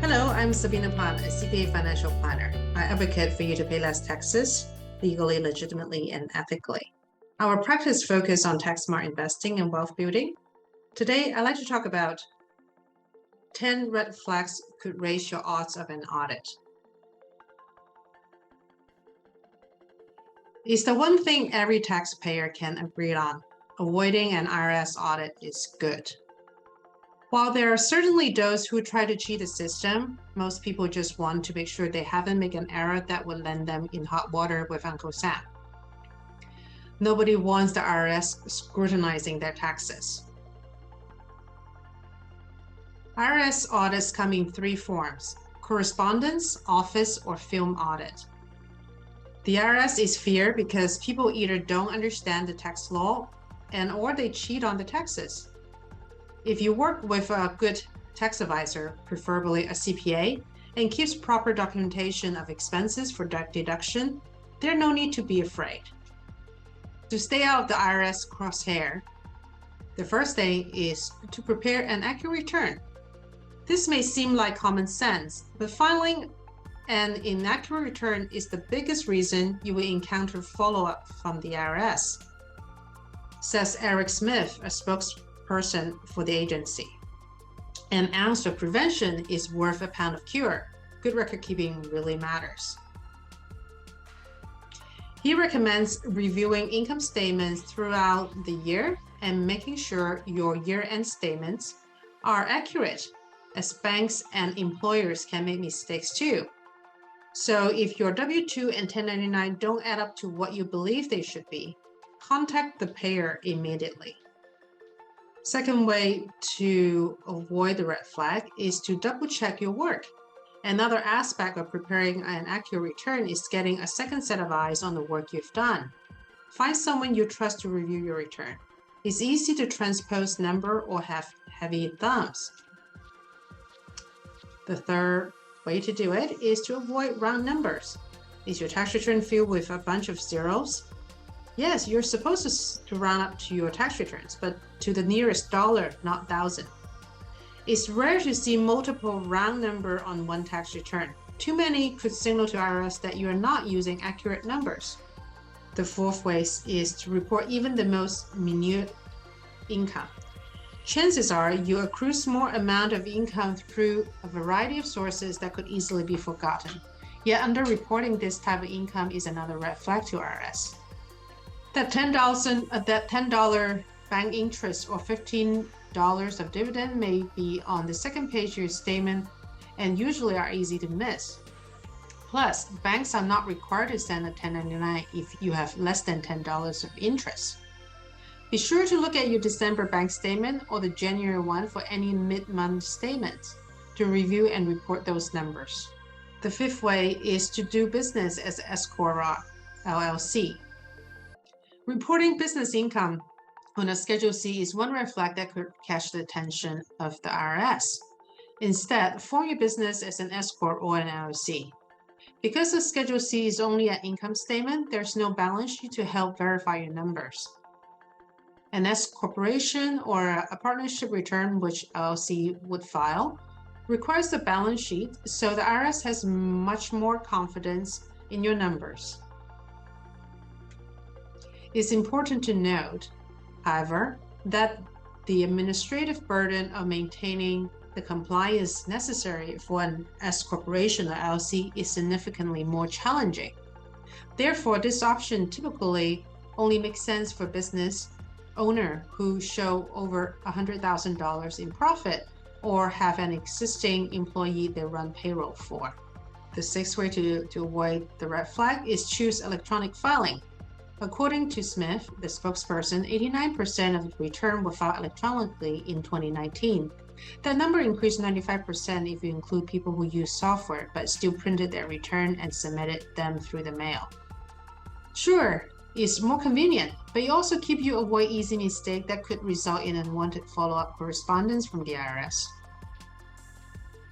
Hello, I'm Sabina, a CPA financial planner. I advocate for you to pay less taxes legally, legitimately, and ethically. Our practice focuses on tax-smart investing and wealth building. Today, I'd like to talk about 10 red flags could raise your odds of an audit. It's the one thing every taxpayer can agree on. Avoiding an IRS audit is good. While there are certainly those who try to cheat the system, most people just want to make sure they haven't made an error that would land them in hot water with Uncle Sam. Nobody wants the IRS scrutinizing their taxes. IRS audits come in three forms: correspondence, office, or film audit. The IRS is feared because people either don't understand the tax law or they cheat on the taxes. If you work with a good tax advisor, preferably a CPA, and keeps proper documentation of expenses for deduction, there's no need to be afraid. To stay out of the IRS crosshair, the first thing is to prepare an accurate return. This may seem like common sense, but filing an inaccurate return is the biggest reason you will encounter follow-up from the IRS, says Eric Smith, a spokesperson for the agency. An ounce of prevention is worth a pound of cure. Good record keeping really matters. He recommends reviewing income statements throughout the year and making sure your year-end statements are accurate, as banks and employers can make mistakes too. So if your W-2 and 1099 don't add up to what you believe they should be, contact the payer immediately. Second way to avoid the red flag is to double-check your work. Another aspect of preparing an accurate return is getting a second set of eyes on the work you've done. Find someone you trust to review your return. It's easy to transpose number or have heavy thumbs. The third way to do it is to avoid round numbers. Is your tax return filled with a bunch of zeros? Yes, you're supposed to round up to your tax returns, but to the nearest dollar, not thousand. It's rare to see multiple round numbers on one tax return. Too many could signal to IRS that you are not using accurate numbers. The fourth way is to report even the most minute income. Chances are you accrue small amount of income through a variety of sources that could easily be forgotten. Yet underreporting this type of income is another red flag to IRS. That $10 bank interest or $15 of dividend may be on the second page of your statement and usually are easy to miss. Plus, banks are not required to send a 1099 if you have less than $10 of interest. Be sure to look at your December bank statement or the January one for any mid-month statements to review and report those numbers. The fifth way is to do business as S Corp LLC. Reporting business income on a Schedule C is one red flag that could catch the attention of the IRS. Instead, form your business as an S Corp or an LLC. Because the Schedule C is only an income statement, there's no balance sheet to help verify your numbers. An S corporation or a partnership return, which LLC would file, requires the balance sheet, so the IRS has much more confidence in your numbers. It's important to note, however, that the administrative burden of maintaining the compliance necessary for an S corporation or LLC is significantly more challenging. Therefore, this option typically only makes sense for business owner who show over $100,000 in profit or have an existing employee they run payroll for. The sixth way to avoid the red flag is choose electronic filing. According to Smith, the spokesperson, 89% of the return were filed electronically in 2019. That number increased 95% if you include people who use software but still printed their return and submitted them through the mail. Sure, it's more convenient, but it also keeps you avoid easy mistakes that could result in unwanted follow-up correspondence from the IRS.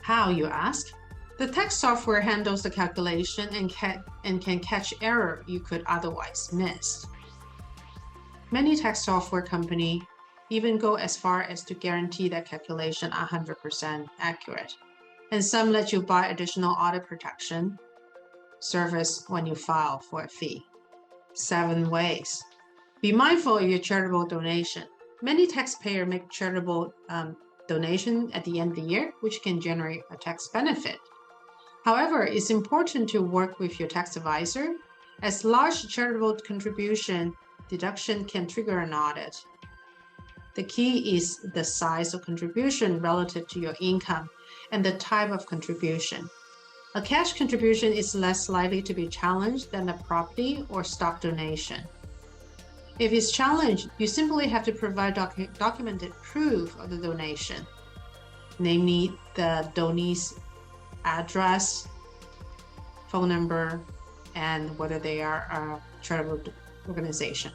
How, you ask? The tax software handles the calculation and can catch error you could otherwise miss. Many tax software companies even go as far as to guarantee that calculation 100% accurate. and some let you buy additional audit protection service when you file for a fee. 7 ways. Be mindful of your charitable donation. Many taxpayers make charitable donation at the end of the year, which can generate a tax benefit. However, it's important to work with your tax advisor, as large charitable contribution deduction can trigger an audit. The key is the size of contribution relative to your income and the type of contribution. A cash contribution is less likely to be challenged than a property or stock donation. If it's challenged, you simply have to provide documented proof of the donation, namely the donee's address, phone number, and whether they are a charitable organization.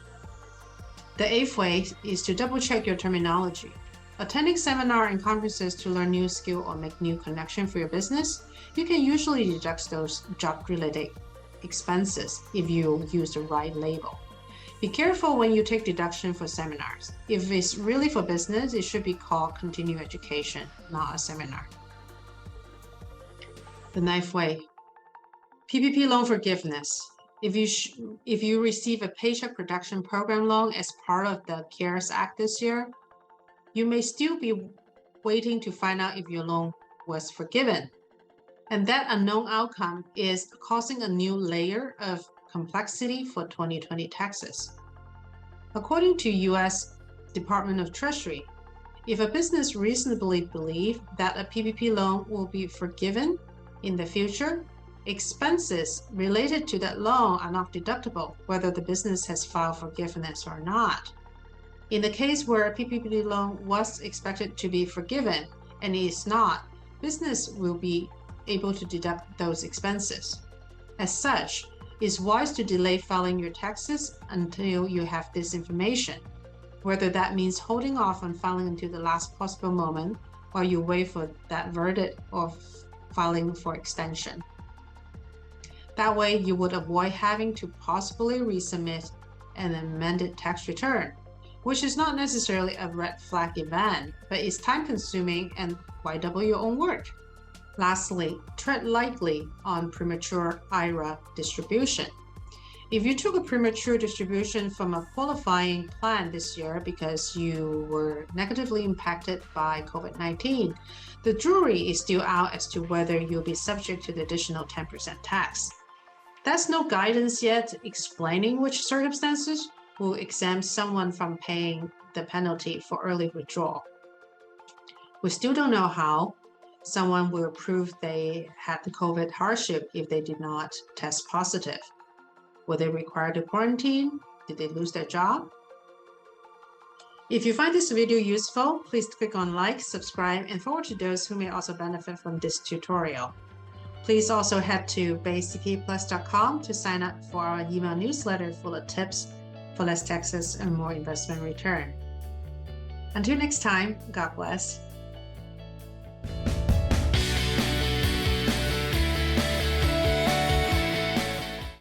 The 8th way is to double-check your terminology. Attending seminars and conferences to learn new skill or make new connection for your business, you can usually deduct those job-related expenses if you use the right label. Be careful when you take deduction for seminars. If it's really for business, it should be called continuing education, not a seminar. The 9th way, PPP loan forgiveness. If you receive a Paycheck Protection Program loan as part of the CARES Act this year, you may still be waiting to find out if your loan was forgiven. And that unknown outcome is causing a new layer of complexity for 2020 taxes. According to U.S. Department of Treasury, if a business reasonably believes that a PPP loan will be forgiven in the future, expenses related to that loan are not deductible, whether the business has filed forgiveness or not. In the case where a PPP loan was expected to be forgiven and is not, business will be able to deduct those expenses. As such, it's wise to delay filing your taxes until you have this information, whether that means holding off on filing until the last possible moment while you wait for that verdict or filing for extension. That way, you would avoid having to possibly resubmit an amended tax return, which is not necessarily a red flag event, but is time-consuming and why double your own work? Lastly, tread lightly on premature IRA distribution. If you took a premature distribution from a qualifying plan this year because you were negatively impacted by COVID-19, the jury is still out as to whether you'll be subject to the additional 10% tax. There's no guidance yet explaining which circumstances will exempt someone from paying the penalty for early withdrawal. We still don't know how someone will prove they had the COVID hardship if they did not test positive. Were they required to quarantine? Did they lose their job? If you find this video useful, please click on like, subscribe, and forward to those who may also benefit from this tutorial. Please also head to basecpaplus.com to sign up for our email newsletter full of tips for less taxes and more investment return. Until next time, God bless.